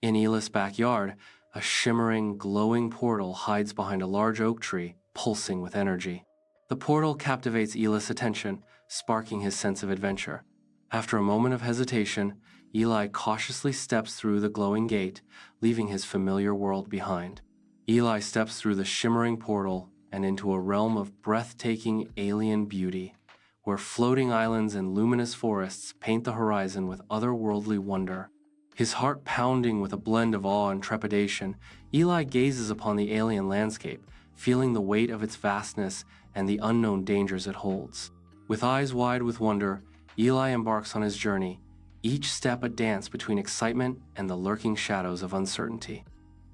In Eli's backyard, a shimmering, glowing portal hides behind a large oak tree, pulsing with energy. The portal captivates Eli's attention, sparking his sense of adventure. After a moment of hesitation, Eli cautiously steps through the glowing gate, leaving his familiar world behind. Eli steps through the shimmering portal and into a realm of breathtaking alien beauty, where floating islands and luminous forests paint the horizon with otherworldly wonder. His heart pounding with a blend of awe and trepidation, Eli gazes upon the alien landscape, feeling the weight of its vastness and the unknown dangers it holds. With eyes wide with wonder, Eli embarks on his journey, each step a dance between excitement and the lurking shadows of uncertainty.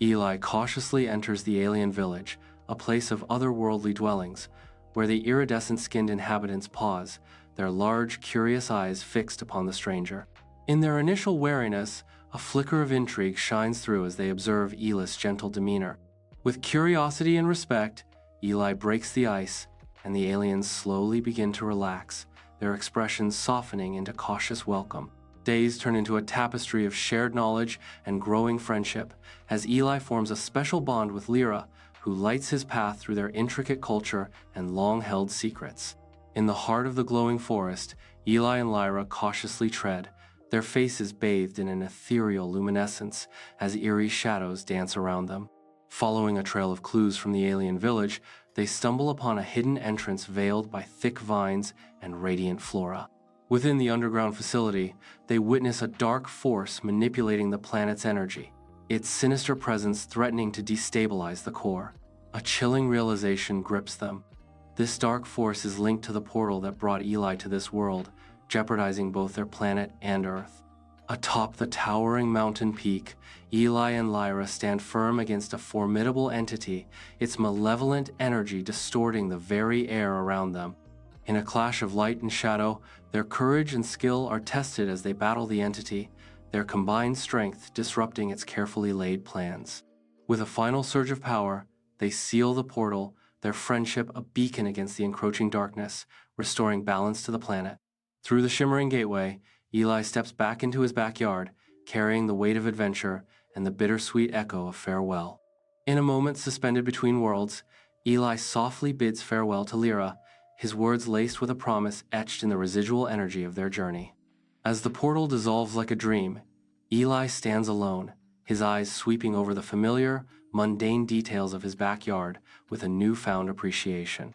Eli cautiously enters the alien village, a place of otherworldly dwellings, where the iridescent-skinned inhabitants pause, their large, curious eyes fixed upon the stranger. In their initial wariness, a flicker of intrigue shines through as they observe Eli's gentle demeanor. With curiosity and respect, Eli breaks the ice, and the aliens slowly begin to relax, their expressions softening into cautious welcome. Days turn into a tapestry of shared knowledge and growing friendship, as Eli forms a special bond with Lyra, who lights his path through their intricate culture and long-held secrets. In the heart of the glowing forest, Eli and Lyra cautiously tread, their faces bathed in an ethereal luminescence as eerie shadows dance around them. Following a trail of clues from the alien village, they stumble upon a hidden entrance veiled by thick vines and radiant flora. Within the underground facility, they witness a dark force manipulating the planet's energy, its sinister presence threatening to destabilize the core. A chilling realization grips them. This dark force is linked to the portal that brought Eli to this world, jeopardizing both their planet and Earth. Atop the towering mountain peak, Eli and Lyra stand firm against a formidable entity, its malevolent energy distorting the very air around them. In a clash of light and shadow, their courage and skill are tested as they battle the entity, their combined strength disrupting its carefully laid plans. With a final surge of power, they seal the portal, their friendship a beacon against the encroaching darkness, restoring balance to the planet. Through the shimmering gateway, Eli steps back into his backyard, carrying the weight of adventure and the bittersweet echo of farewell. In a moment suspended between worlds, Eli softly bids farewell to Lyra, his words laced with a promise etched in the residual energy of their journey. As the portal dissolves like a dream, Eli stands alone, his eyes sweeping over the familiar, mundane details of his backyard with a newfound appreciation.